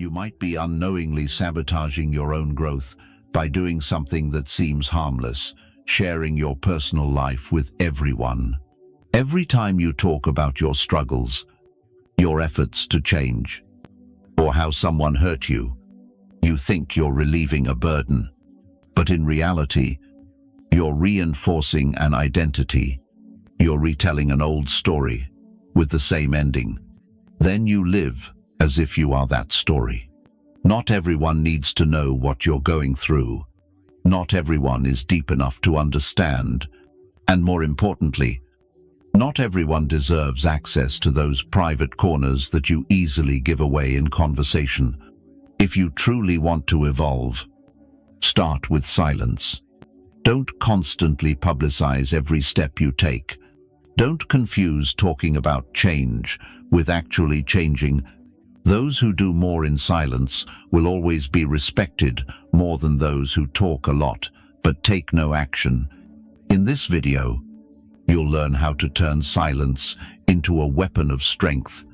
You might be unknowingly sabotaging your own growth by doing something that seems harmless, sharing your personal life with everyone. Every time you talk about your struggles, your efforts to change, or how someone hurt you, you think you're relieving a burden. But in reality, you're reinforcing an identity. You're retelling an old story with the same ending. Then you live as if you are that story. Not everyone needs to know what you're going through. Not everyone is deep enough to understand. And more importantly, not everyone deserves access to those private corners that you easily give away in conversation. If you truly want to evolve, start with silence. Don't constantly publicize every step you take. Don't confuse talking about change with actually changing. Those who do more in silence will always be respected more than those who talk a lot but take no action. In this video, you'll learn how to turn silence into a weapon of strength,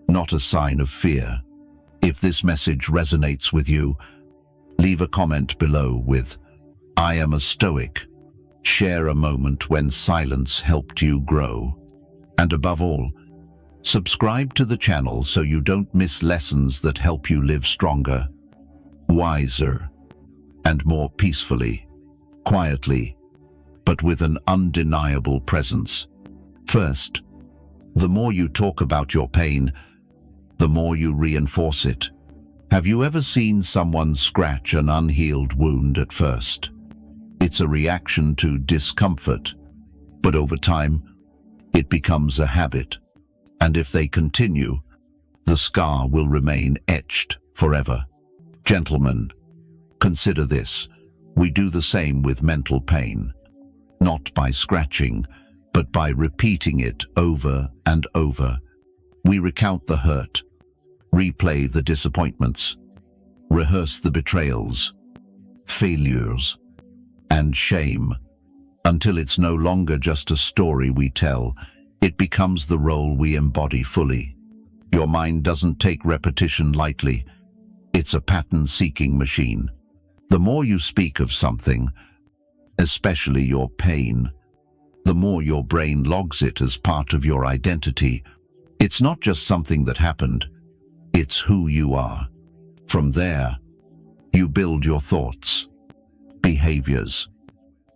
not a sign of fear. If this message resonates with you, leave a comment below with, "I am a Stoic." Share a moment when silence helped you grow. And above all, subscribe to the channel so you don't miss lessons that help you live stronger, wiser, and more peacefully, quietly, but with an undeniable presence. First, the more you talk about your pain, the more you reinforce it. Have you ever seen someone scratch an unhealed wound at first? It's a reaction to discomfort, but over time, it becomes a habit. And if they continue, the scar will remain etched forever. Gentlemen, consider this. We do the same with mental pain. Not by scratching, but by repeating it over and over. We recount the hurt, replay the disappointments, rehearse the betrayals, failures, and shame, until it's no longer just a story we tell. It becomes the role we embody fully. Your mind doesn't take repetition lightly. It's a pattern-seeking machine. The more you speak of something, especially your pain, the more your brain logs it as part of your identity. It's not just something that happened, it's who you are. From there, you build your thoughts, behaviors,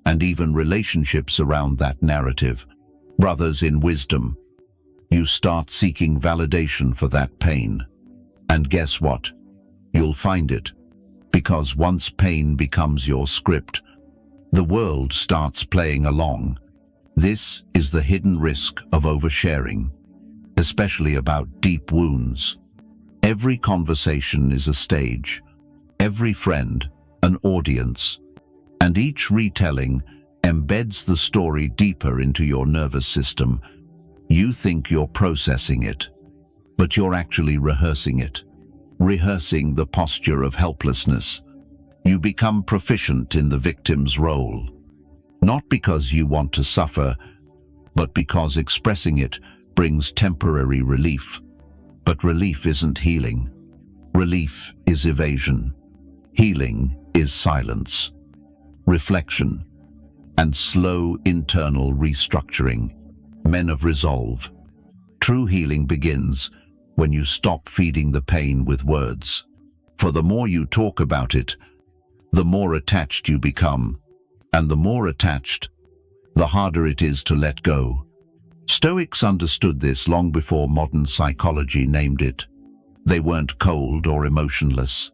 and even relationships around that narrative. Brothers in wisdom, you start seeking validation for that pain. And guess what? You'll find it. Because once pain becomes your script, the world starts playing along. This is the hidden risk of oversharing, especially about deep wounds. Every conversation is a stage, every friend an audience, and each retelling embeds the story deeper into your nervous system. You think you're processing it, but you're actually rehearsing it, rehearsing the posture of helplessness. You become proficient in the victim's role, not because you want to suffer, but because expressing it brings temporary relief. But relief isn't healing. Relief is evasion. Healing is silence, reflection, and slow internal restructuring. Men of resolve. True healing begins when you stop feeding the pain with words. For the more you talk about it, the more attached you become. And the more attached, the harder it is to let go. Stoics understood this long before modern psychology named it. They weren't cold or emotionless.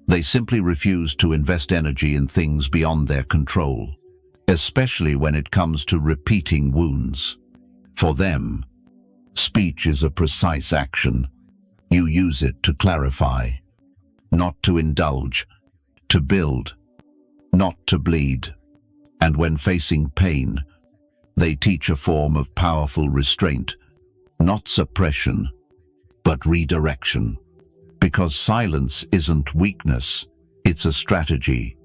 They simply refused to invest energy in things beyond their control, especially when it comes to repeating wounds. For them, speech is a precise action. You use it to clarify, not to indulge, to build, not to bleed. And when facing pain, they teach a form of powerful restraint, not suppression, but redirection. Because silence isn't weakness, it's a strategy.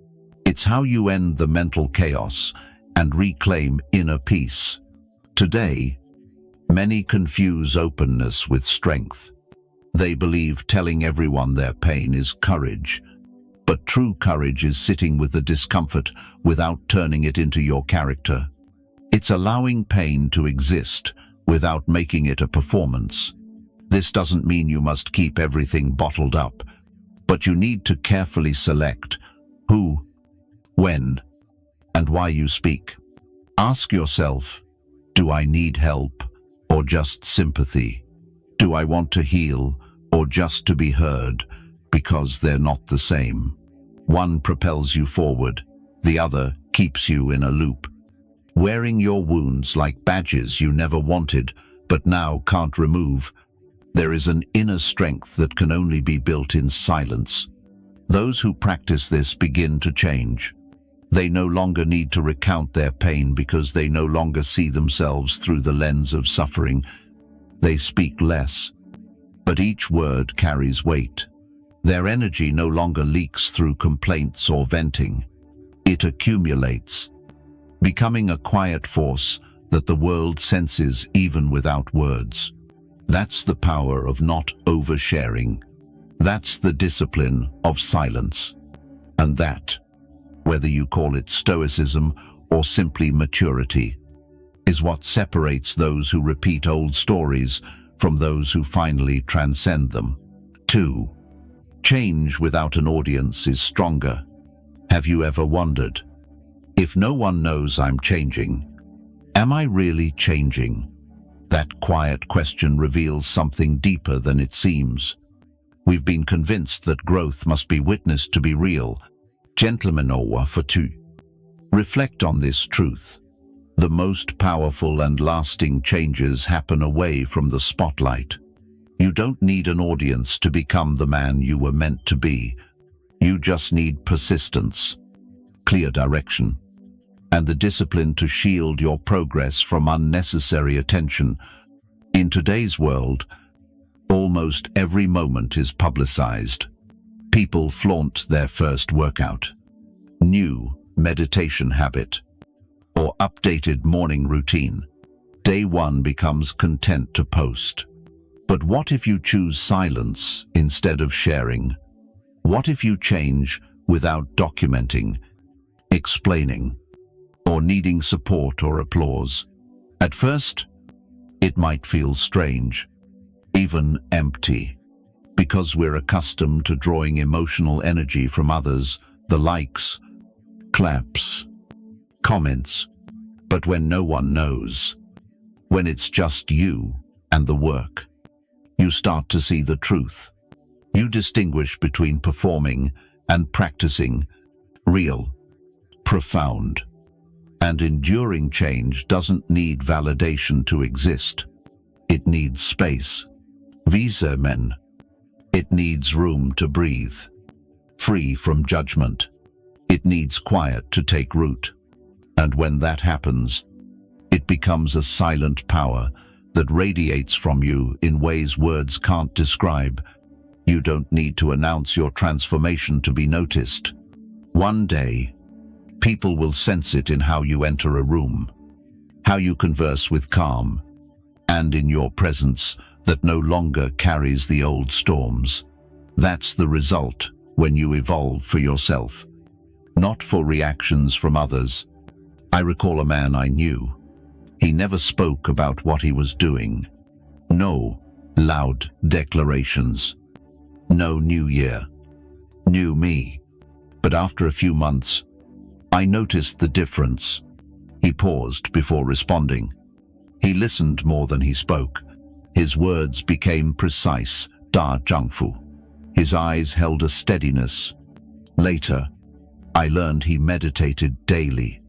It's how you end the mental chaos and reclaim inner peace. Today, many confuse openness with strength. They believe telling everyone their pain is courage, but true courage is sitting with the discomfort without turning it into your character. It's allowing pain to exist without making it a performance. This doesn't mean you must keep everything bottled up, but you need to carefully select who, when, and why you speak. Ask yourself, do I need help or just sympathy? Do I want to heal or just to be heard? Because they're not the same. One propels you forward, the other keeps you in a loop. Wearing your wounds like badges you never wanted but now can't remove, there is an inner strength that can only be built in silence. Those who practice this begin to change. They no longer need to recount their pain because they no longer see themselves through the lens of suffering. They speak less, but each word carries weight. Their energy no longer leaks through complaints or venting. It accumulates, becoming a quiet force that the world senses even without words. That's the power of not oversharing. That's the discipline of silence. And that, whether you call it Stoicism or simply maturity, is what separates those who repeat old stories from those who finally transcend them. 2. Change without an audience is stronger. Have you ever wondered, if no one knows I'm changing, am I really changing? That quiet question reveals something deeper than it seems. We've been convinced that growth must be witnessed to be real. Gentlemen or for two. Reflect on this truth. The most powerful and lasting changes happen away from the spotlight. You don't need an audience to become the man you were meant to be. You just need persistence, clear direction, and the discipline to shield your progress from unnecessary attention. In today's world, almost every moment is publicized. People flaunt their first workout, new meditation habit, or updated morning routine. Day one becomes content to post. But what if you choose silence instead of sharing? What if you change without documenting, explaining, or needing support or applause? At first, it might feel strange, even empty, because we're accustomed to drawing emotional energy from others, the likes, claps, comments. But when no one knows, when it's just you and the work, you start to see the truth. You distinguish between performing and practicing. Real, profound, and enduring change doesn't need validation to exist. It needs space. Visa men. It needs room to breathe, free from judgment. It needs quiet to take root. And when that happens, it becomes a silent power that radiates from you in ways words can't describe. You don't need to announce your transformation to be noticed. One day, people will sense it in how you enter a room, how you converse with calm, and in your presence that no longer carries the old storms. That's the result when you evolve for yourself, not for reactions from others. I recall a man I knew. He never spoke about what he was doing. No loud declarations. No new year, new me. But after a few months, I noticed the difference. He paused before responding. He listened more than he spoke. His words became precise, da zhangfu. His eyes held a steadiness. Later, I learned he meditated daily,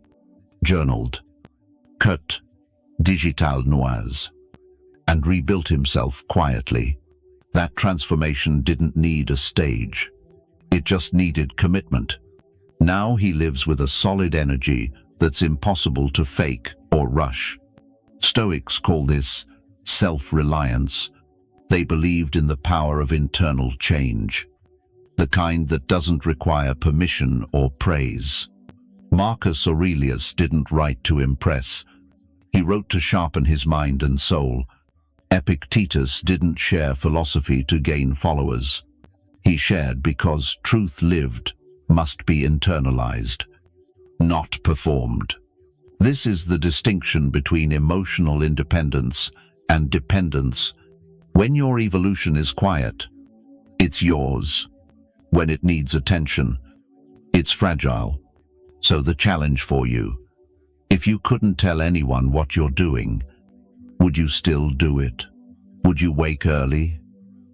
journaled, cut digital noirs, and rebuilt himself quietly. That transformation didn't need a stage. It just needed commitment. Now he lives with a solid energy that's impossible to fake or rush. Stoics call this self-reliance. They believed in the power of internal change, the kind that doesn't require permission or praise. Marcus Aurelius didn't write to impress. He wrote to sharpen his mind and soul. Epictetus didn't share philosophy to gain followers. He shared because truth lived must be internalized, not performed. This is the distinction between emotional independence and dependence. When your evolution is quiet, it's yours. When it needs attention, it's fragile. So the challenge for you: if you couldn't tell anyone what you're doing, would you still do it? Would you wake early,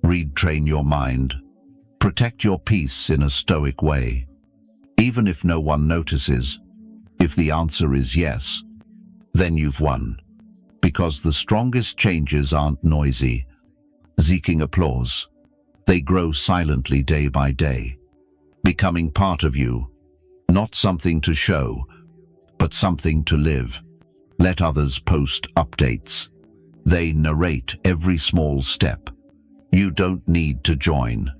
retrain your mind, protect your peace in a Stoic way? Even if no one notices, if the answer is yes, then you've won. Because the strongest changes aren't noisy, seeking applause. They grow silently day by day, becoming part of you, not something to show, but something to live. Let others post updates. They narrate every small step. You don't need to join.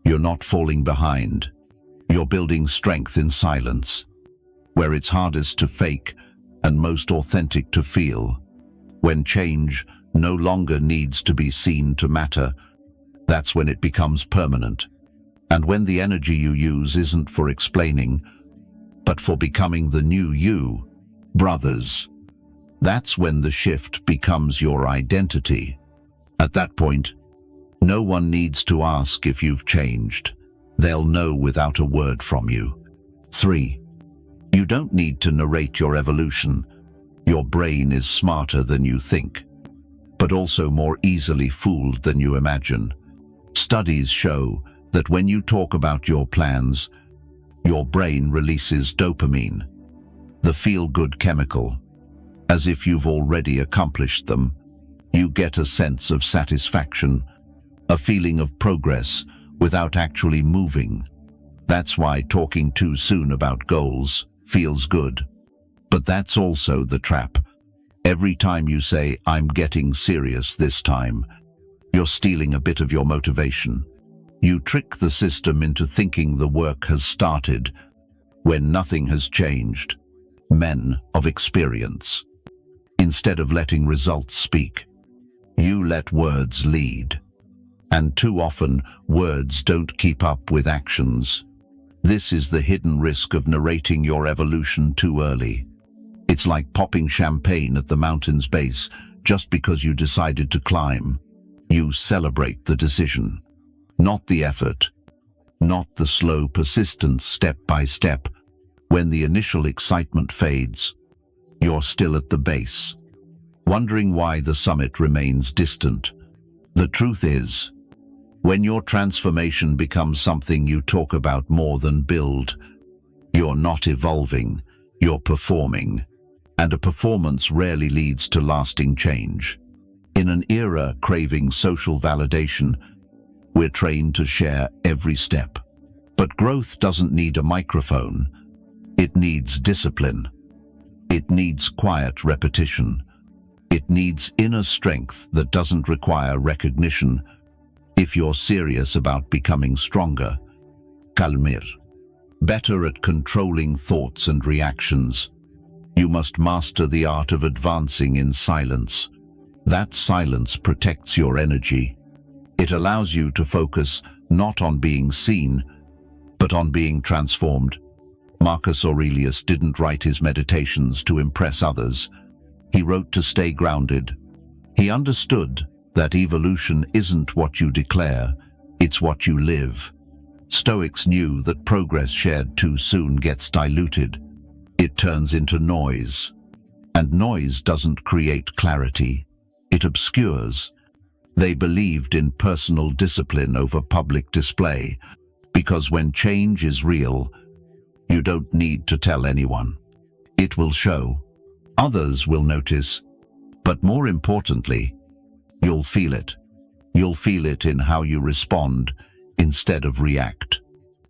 You're not falling behind. You're building strength in silence, where it's hardest to fake and most authentic to feel. When change no longer needs to be seen to matter, that's when it becomes permanent. And when the energy you use isn't for explaining, but for becoming the new you, brothers, that's when the shift becomes your identity. At that point, no one needs to ask if you've changed. They'll know without a word from you. 3. You don't need to narrate your evolution. Your brain is smarter than you think, but also more easily fooled than you imagine. Studies show that when you talk about your plans, your brain releases dopamine, the feel-good chemical. As if you've already accomplished them, you get a sense of satisfaction, a feeling of progress without actually moving. That's why talking too soon about goals feels good. But that's also the trap. Every time you say, "I'm getting serious this time," you're stealing a bit of your motivation. You trick the system into thinking the work has started when nothing has changed. Men of experience. Instead of letting results speak, you let words lead. And too often, words don't keep up with actions. This is the hidden risk of narrating your evolution too early. It's like popping champagne at the mountain's base just because you decided to climb. You celebrate the decision, not the effort, not the slow persistence step by step. When the initial excitement fades, you're still at the base, wondering why the summit remains distant. The truth is, when your transformation becomes something you talk about more than build, you're not evolving, you're performing. And a performance rarely leads to lasting change. In an era craving social validation, we're trained to share every step. But growth doesn't need a microphone. It needs discipline. It needs quiet repetition. It needs inner strength that doesn't require recognition. If you're serious about becoming stronger, kalmir, better at controlling thoughts and reactions, you must master the art of advancing in silence. That silence protects your energy. It allows you to focus not on being seen, but on being transformed. Marcus Aurelius didn't write his meditations to impress others. He wrote to stay grounded. He understood that evolution isn't what you declare, it's what you live. Stoics knew that progress shared too soon gets diluted. It turns into noise. And noise doesn't create clarity. It obscures. They believed in personal discipline over public display, because when change is real, you don't need to tell anyone. It will show. Others will notice. But more importantly, you'll feel it. You'll feel it in how you respond instead of react,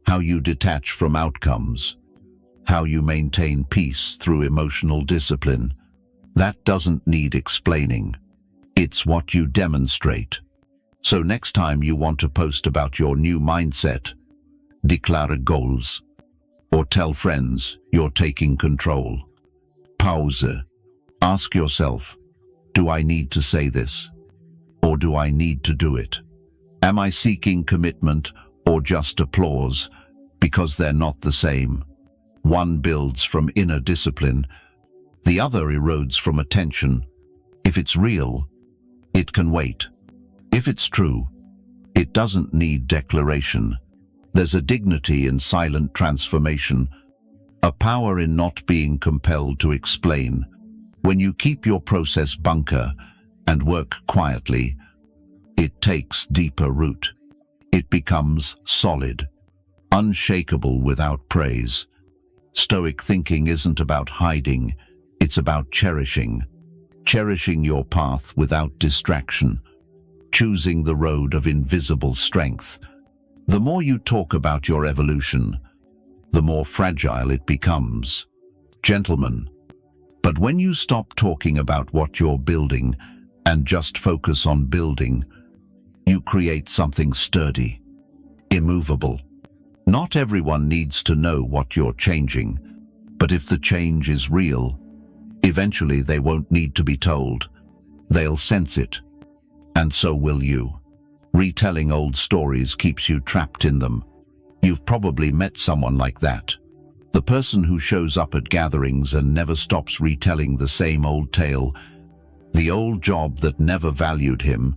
how you detach from outcomes, how you maintain peace through emotional discipline. That doesn't need explaining. It's what you demonstrate. So next time you want to post about your new mindset, declare goals, or tell friends you're taking control. Pause. Ask yourself, do I need to say this? or do I need to do it? Am I seeking commitment or just applause? Because they're not the same. One builds from inner discipline, the other erodes from attention. If it's real, it can wait. If it's true, it doesn't need declaration. There's a dignity in silent transformation, a power in not being compelled to explain. When you keep your process bunker and work quietly, it takes deeper root. It becomes solid, unshakable without praise. Stoic thinking isn't about hiding, it's about cherishing. Cherishing your path without distraction, choosing the road of invisible strength. The more you talk about your evolution, the more fragile it becomes. Gentlemen, but when you stop talking about what you're building and just focus on building, you create something sturdy, immovable. Not everyone needs to know what you're changing, but if the change is real, eventually they won't need to be told. They'll sense it, and so will you. Retelling old stories keeps you trapped in them. You've probably met someone like that. The person who shows up at gatherings and never stops retelling the same old tale. The old job that never valued him,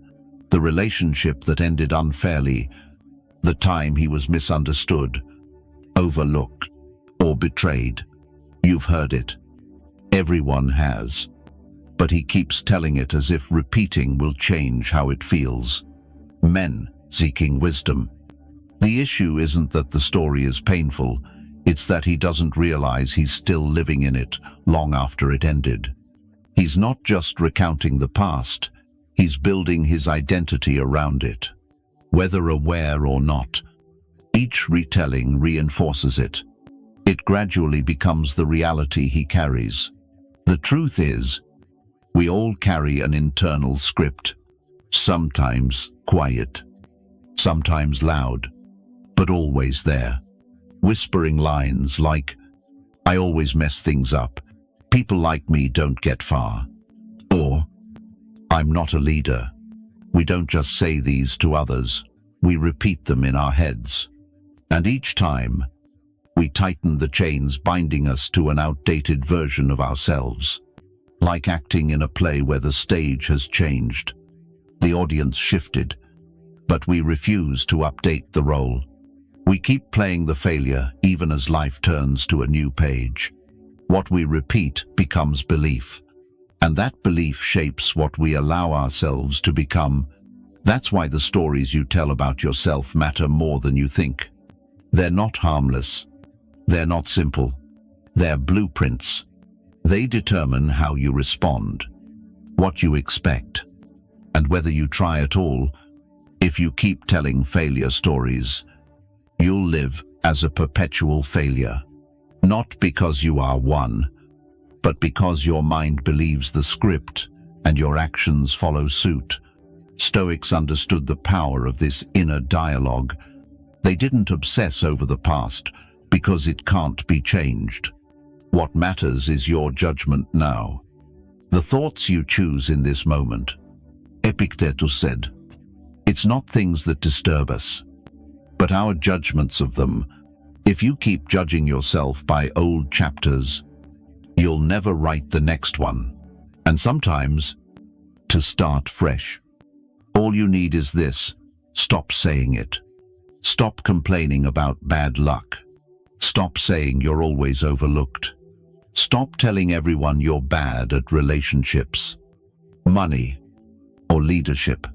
the relationship that ended unfairly, the time he was misunderstood, overlooked, or betrayed. You've heard it. Everyone has. But he keeps telling it as if repeating will change how it feels. Men seeking wisdom. The issue isn't that the story is painful, it's that he doesn't realize he's still living in it long after it ended. He's not just recounting the past, he's building his identity around it. Whether aware or not, each retelling reinforces it. It gradually becomes the reality he carries. The truth is, we all carry an internal script, sometimes quiet, sometimes loud, but always there. Whispering lines like, "I always mess things up. People like me don't get far." Or, "I'm not a leader." We don't just say these to others, we repeat them in our heads. And each time, we tighten the chains binding us to an outdated version of ourselves. Like acting in a play where the stage has changed. The audience shifted, but we refuse to update the role. We keep playing the failure even as life turns to a new page. What we repeat becomes belief, and that belief shapes what we allow ourselves to become. That's why the stories you tell about yourself matter more than you think. They're not harmless. They're not simple. They're blueprints. They determine how you respond, what you expect, and whether you try at all. If you keep telling failure stories, you'll live as a perpetual failure. Not because you are one, but because your mind believes the script and your actions follow suit. Stoics understood the power of this inner dialogue. They didn't obsess over the past because it can't be changed. What matters is your judgment now. The thoughts you choose in this moment. Epictetus said, "It's not things that disturb us, but our judgments of them." If you keep judging yourself by old chapters, you'll never write the next one. And sometimes, to start fresh, all you need is this: stop saying it. Stop complaining about bad luck. Stop saying you're always overlooked. Stop telling everyone you're bad at relationships, money, or leadership.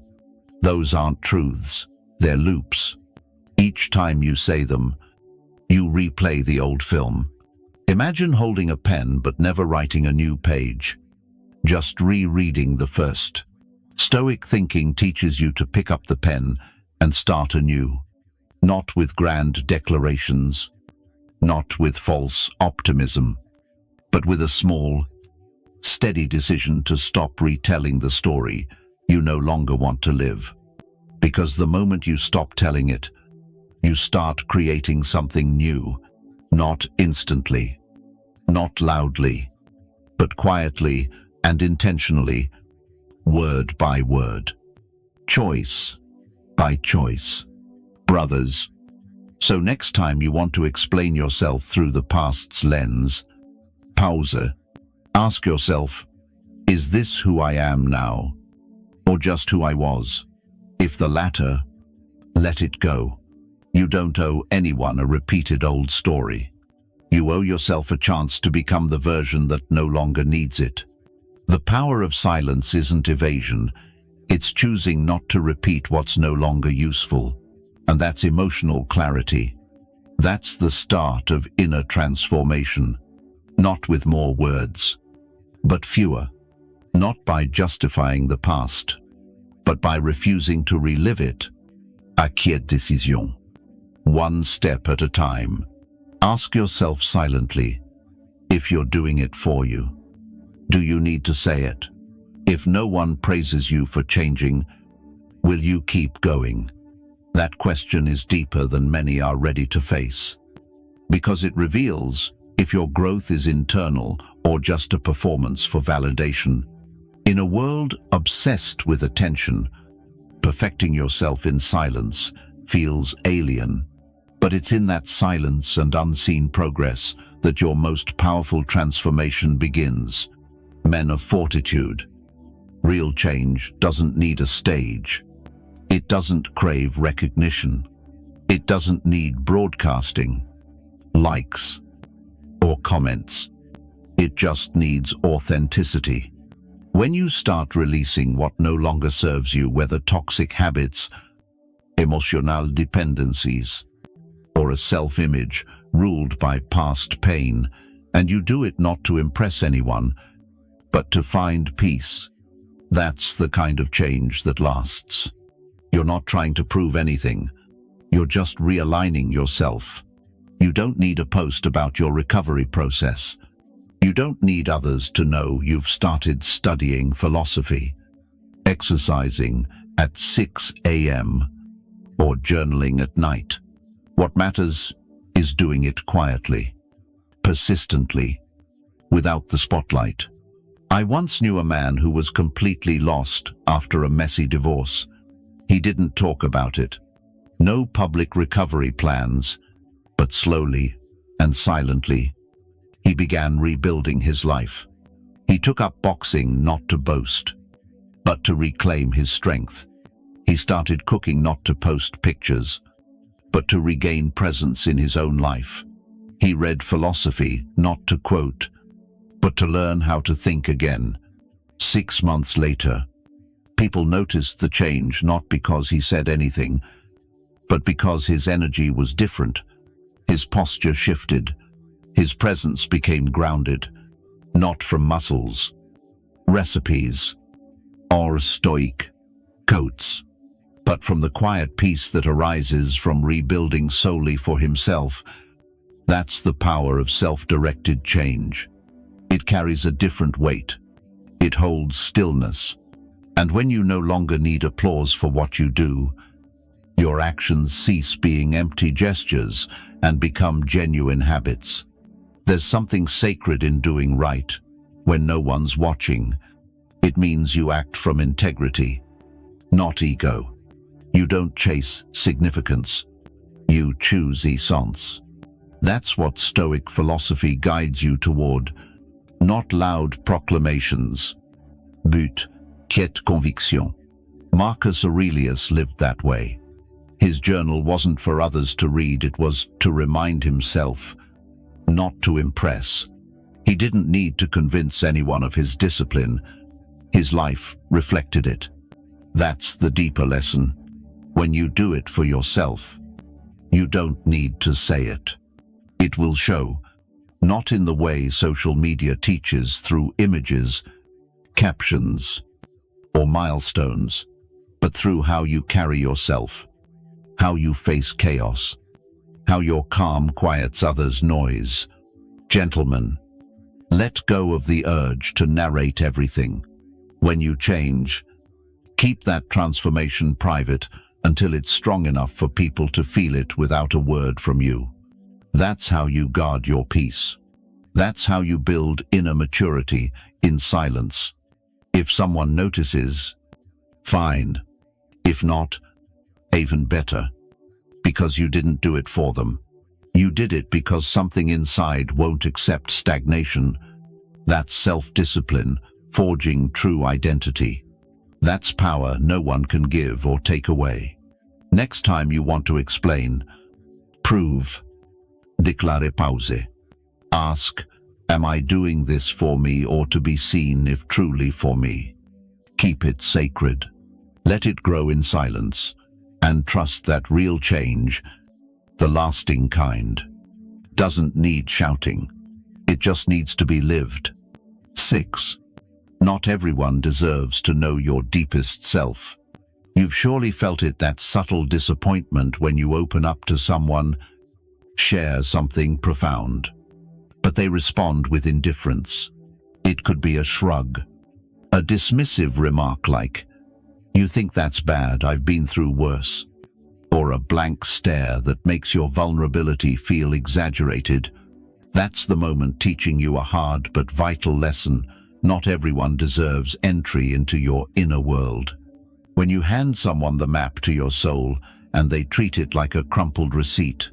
Those aren't truths, they're loops. Each time you say them, you replay the old film. Imagine holding a pen but never writing a new page, just rereading the first. Stoic thinking teaches you to pick up the pen and start anew, not with grand declarations, not with false optimism, but with a small, steady decision to stop retelling the story you no longer want to live. Because the moment you stop telling it, you start creating something new, not instantly, not loudly, but quietly and intentionally, word by word. choice by choice. Brothers, so next time you want to explain yourself through the past's lens, pause. Ask yourself, is this who I am now, or just who I was? If the latter, let it go. You don't owe anyone a repeated old story. You owe yourself a chance to become the version that no longer needs it. The power of silence isn't evasion, it's choosing not to repeat what's no longer useful. And that's emotional clarity. That's the start of inner transformation. Not with more words, but fewer. Not by justifying the past, but by refusing to relive it. Acquiesce décision. One step at a time. Ask yourself silently, if you're doing it for you. Do you need to say it? If no one praises you for changing, will you keep going? That question is deeper than many are ready to face, because it reveals if your growth is internal or just a performance for validation. In a world obsessed with attention, perfecting yourself in silence feels alien, but it's in that silence and unseen progress that your most powerful transformation begins. Men of fortitude. Real change doesn't need a stage. It doesn't crave recognition. It doesn't need broadcasting, likes, or comments. It just needs authenticity. When you start releasing what no longer serves you, whether toxic habits, emotional dependencies, or a self-image ruled by past pain, and you do it not to impress anyone, but to find peace, that's the kind of change that lasts. You're not trying to prove anything. You're just realigning yourself. You don't need a post about your recovery process. You don't need others to know you've started studying philosophy, exercising at 6 a.m., or journaling at night. What matters is doing it quietly, persistently, without the spotlight. I once knew a man who was completely lost after a messy divorce. He didn't talk about it. No public recovery plans, but slowly and silently, he began rebuilding his life. He took up boxing not to boast, but to reclaim his strength. He started cooking not to post pictures, but to regain presence in his own life. He read philosophy not to quote, but to learn how to think again. 6 months later, people noticed the change not because he said anything, but because his energy was different. His posture shifted. His presence became grounded, not from muscles, recipes, or Stoic quotes, but from the quiet peace that arises from rebuilding solely for himself. That's the power of self-directed change. It carries a different weight. It holds stillness. And when you no longer need applause for what you do, your actions cease being empty gestures and become genuine habits. There's something sacred in doing right when no one's watching. It means you act from integrity, not ego. You don't chase significance. You choose essence. That's what Stoic philosophy guides you toward. Not loud proclamations, but quiet conviction. Marcus Aurelius lived that way. His journal wasn't for others to read, it was to remind himself, not to impress. He didn't need to convince anyone of his discipline. His life reflected it. That's the deeper lesson. When you do it for yourself, you don't need to say it. It will show. Not in the way social media teaches through images, captions, or milestones, but through how you carry yourself, how you face chaos, how your calm quiets others' noise. Gentlemen, let go of the urge to narrate everything. When you change, keep that transformation private until it's strong enough for people to feel it without a word from you. That's how you guard your peace. That's how you build inner maturity in silence. If someone notices, fine. If not, even better, because you didn't do it for them. You did it because something inside won't accept stagnation. That's self-discipline, forging true identity. That's power no one can give or take away. Next time you want to explain, prove, declare pause. Ask, am I doing this for me or to be seen if truly for me? Keep it sacred. Let it grow in silence, and trust that real change, the lasting kind, doesn't need shouting. It just needs to be lived. 6. Not everyone deserves to know your deepest self. You've surely felt it, that subtle disappointment when you open up to someone, share something profound, but they respond with indifference. It could be a shrug, a dismissive remark like, "You think that's bad, I've been through worse," or a blank stare that makes your vulnerability feel exaggerated. That's the moment teaching you a hard but vital lesson. Not everyone deserves entry into your inner world. When you hand someone the map to your soul and they treat it like a crumpled receipt,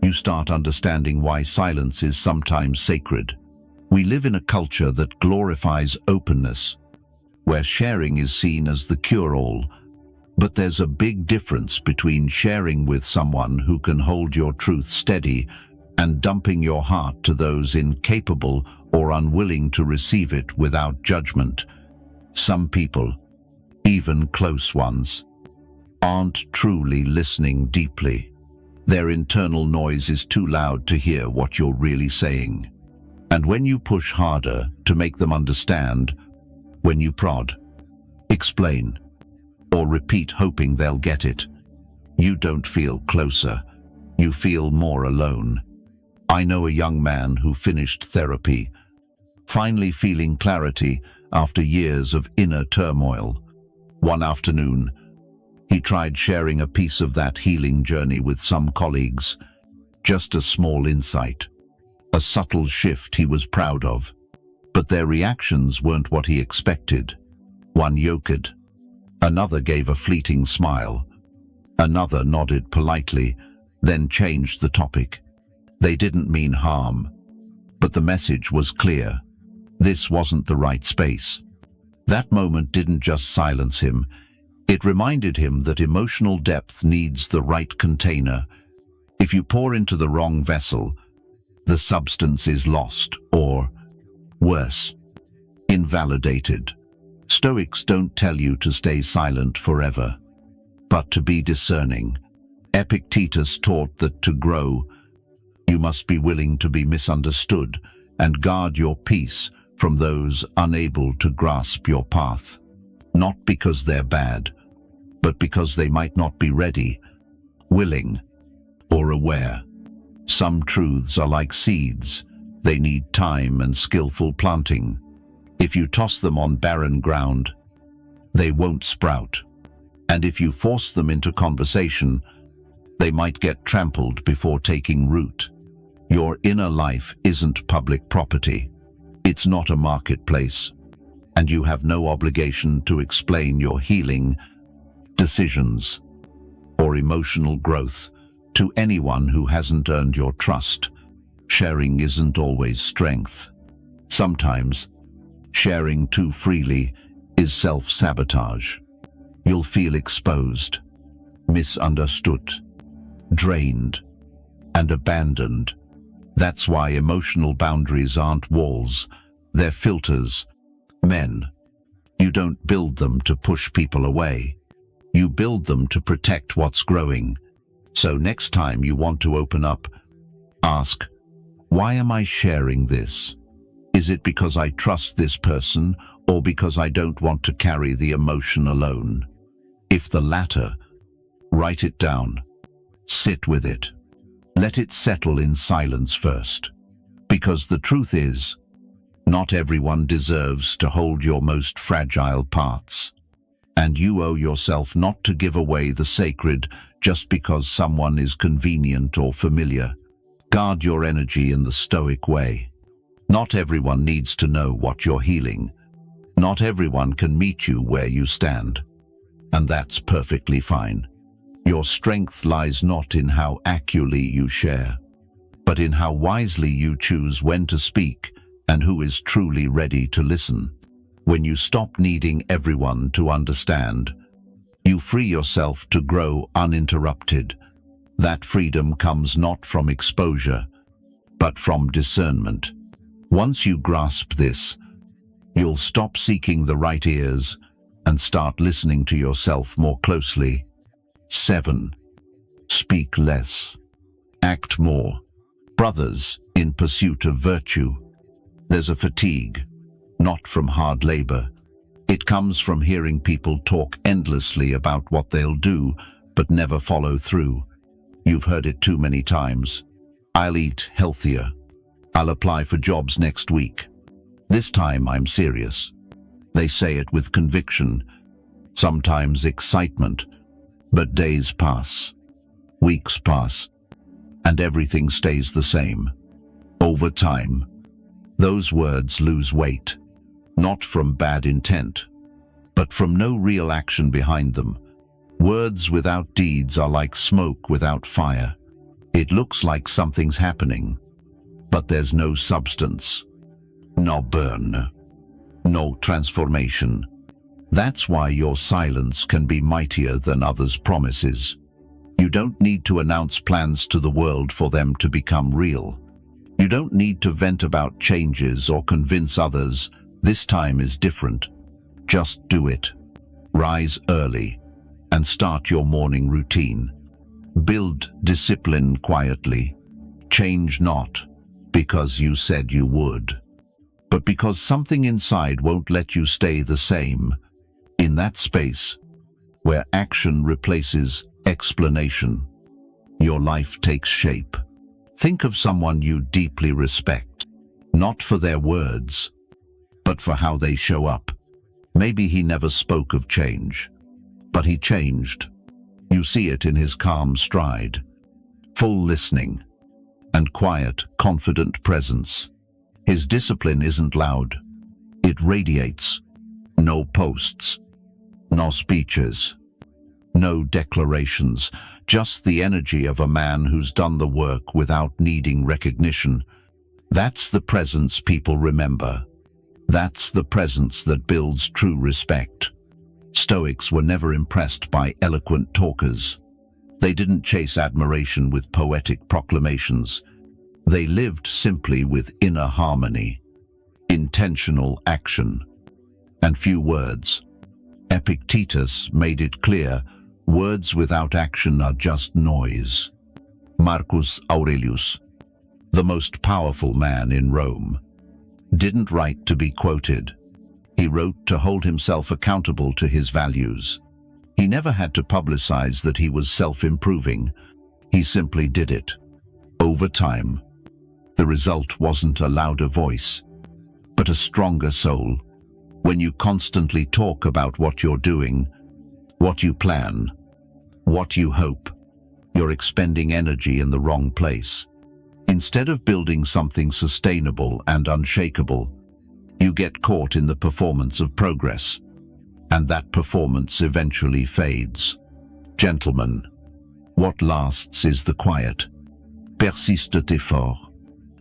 you start understanding why silence is sometimes sacred. We live in a culture that glorifies openness, where sharing is seen as the cure-all. But there's a big difference between sharing with someone who can hold your truth steady and dumping your heart to those incapable or unwilling to receive it without judgment. Some people, even close ones, aren't truly listening deeply. Their internal noise is too loud to hear what you're really saying. And when you push harder to make them understand, when you prod, explain, or repeat hoping they'll get it, you don't feel closer, you feel more alone. I know a young man who finished therapy, finally feeling clarity after years of inner turmoil. One afternoon, he tried sharing a piece of that healing journey with some colleagues, just a small insight, a subtle shift he was proud of. But their reactions weren't what he expected. One yoked, another gave a fleeting smile, another nodded politely, then changed the topic. They didn't mean harm, but the message was clear. This wasn't the right space. That moment didn't just silence him, it reminded him that emotional depth needs the right container. If you pour into the wrong vessel, the substance is lost, or, worse, invalidated. Stoics don't tell you to stay silent forever, but to be discerning. Epictetus taught that to grow, you must be willing to be misunderstood and guard your peace from those unable to grasp your path. Not because they're bad, but because they might not be ready, willing, or aware. Some truths are like seeds. They need time and skillful planting. If you toss them on barren ground, they won't sprout. And if you force them into conversation, they might get trampled before taking root. Your inner life isn't public property. It's not a marketplace. And you have no obligation to explain your healing, decisions, or emotional growth to anyone who hasn't earned your trust. Sharing isn't always strength. Sometimes, sharing too freely is self-sabotage. You'll feel exposed, misunderstood, drained, and abandoned. That's why emotional boundaries aren't walls, they're filters. Men, you don't build them to push people away. You build them to protect what's growing. So next time you want to open up, ask, why am I sharing this? Is it because I trust this person or because I don't want to carry the emotion alone? If the latter, write it down. Sit with it. Let it settle in silence first. Because the truth is, not everyone deserves to hold your most fragile parts. And you owe yourself not to give away the sacred just because someone is convenient or familiar. Guard your energy in the Stoic way. Not everyone needs to know what you're healing. Not everyone can meet you where you stand. and that's perfectly fine. Your strength lies not in how accurately you share, but in how wisely you choose when to speak and who is truly ready to listen. When you stop needing everyone to understand, you free yourself to grow uninterrupted. That freedom comes not from exposure, but from discernment. Once you grasp this, you'll stop seeking the right ears and start listening to yourself more closely. 7. Speak less. Act more. Brothers, in pursuit of virtue, there's a fatigue, not from hard labor. It comes from hearing people talk endlessly about what they'll do, but never follow through. You've heard it too many times. I'll eat healthier. I'll apply for jobs next week. This time I'm serious. They say it with conviction, sometimes excitement, but days pass, weeks pass, and everything stays the same. Over time, those words lose weight, not from bad intent, but from no real action behind them. Words without deeds are like smoke without fire. It looks like something's happening, but there's no substance, no burn, no transformation. That's why your silence can be mightier than others' promises. You don't need to announce plans to the world for them to become real. You don't need to vent about changes or convince others this time is different. Just do it. Rise early and start your morning routine. Build discipline quietly. Change not because you said you would, but because something inside won't let you stay the same. In that space, where action replaces explanation, your life takes shape. Think of someone you deeply respect, not for their words, but for how they show up. Maybe he never spoke of change, but he changed. You see it in his calm stride, full listening, and quiet, confident presence. His discipline isn't loud. It radiates. No posts, no speeches, no declarations, just the energy of a man who's done the work without needing recognition. That's the presence people remember. That's the presence that builds true respect. Stoics were never impressed by eloquent talkers. They didn't chase admiration with poetic proclamations. They lived simply with inner harmony, intentional action, and few words. Epictetus made it clear, words without action are just noise. Marcus Aurelius, the most powerful man in Rome, didn't write to be quoted. He wrote to hold himself accountable to his values. He never had to publicize that he was self-improving. He simply did it. Over time, the result wasn't a louder voice, but a stronger soul. When you constantly talk about what you're doing, what you plan, what you hope, you're expending energy in the wrong place. Instead of building something sustainable and unshakable, you get caught in the performance of progress, and that performance eventually fades. Gentlemen, what lasts is the quiet, persistent effort,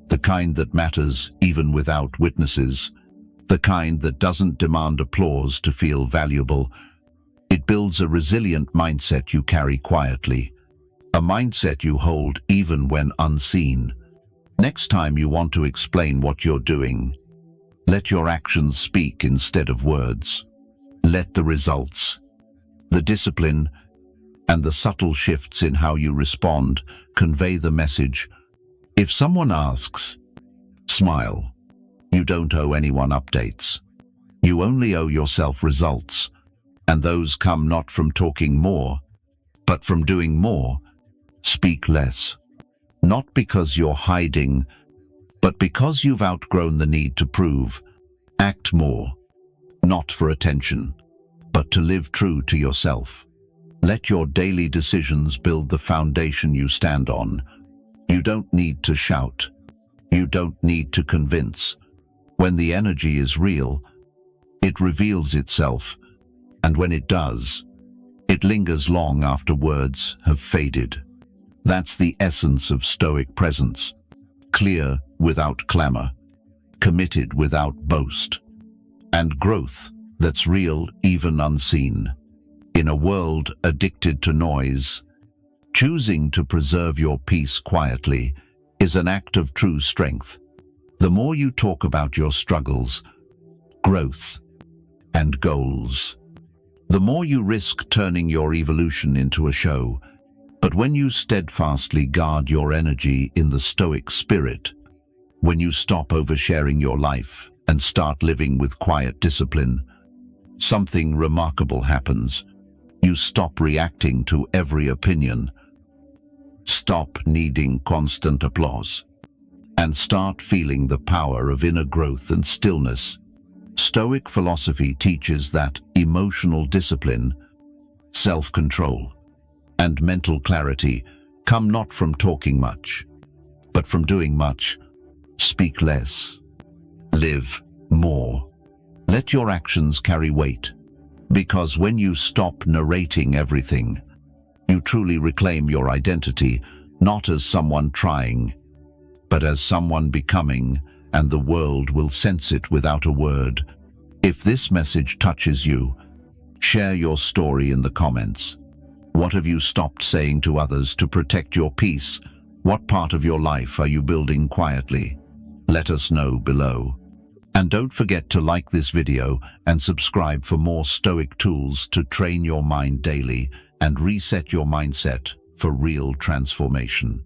the kind that matters even without witnesses, the kind that doesn't demand applause to feel valuable. It builds a resilient mindset you carry quietly, a mindset you hold even when unseen. Next time you want to explain what you're doing, let your actions speak instead of words. Let the results, the discipline, and the subtle shifts in how you respond convey the message. If someone asks, smile. You don't owe anyone updates. You only owe yourself results, and those come not from talking more, but from doing more. Speak less, not because you're hiding, but because you've outgrown the need to prove. Act more, not for attention, but to live true to yourself. Let your daily decisions build the foundation you stand on. You don't need to shout. You don't need to convince. When the energy is real, it reveals itself, and when it does, It lingers long after words have faded. That's the essence of Stoic presence. Clear without clamor, committed without boast, and growth that's real even unseen. In a world addicted to noise, choosing to preserve your peace quietly is an act of true strength. The more you talk about your struggles, growth, and goals, the more you risk turning your evolution into a show. But when you steadfastly guard your energy in the Stoic spirit, when you stop oversharing your life and start living with quiet discipline, something remarkable happens. You stop reacting to every opinion, stop needing constant applause, and start feeling the power of inner growth and stillness. Stoic philosophy teaches that emotional discipline, self-control, and mental clarity come not from talking much, but from doing much. Speak less, live more. Let your actions carry weight, because when you stop narrating everything, you truly reclaim your identity, not as someone trying, but as someone becoming, and the world will sense it without a word. If this message touches you, share your story in the comments. What have you stopped saying to others to protect your peace? What part of your life are you building quietly? Let us know below. And don't forget to like this video and subscribe for more Stoic tools to train your mind daily and reset your mindset for real transformation.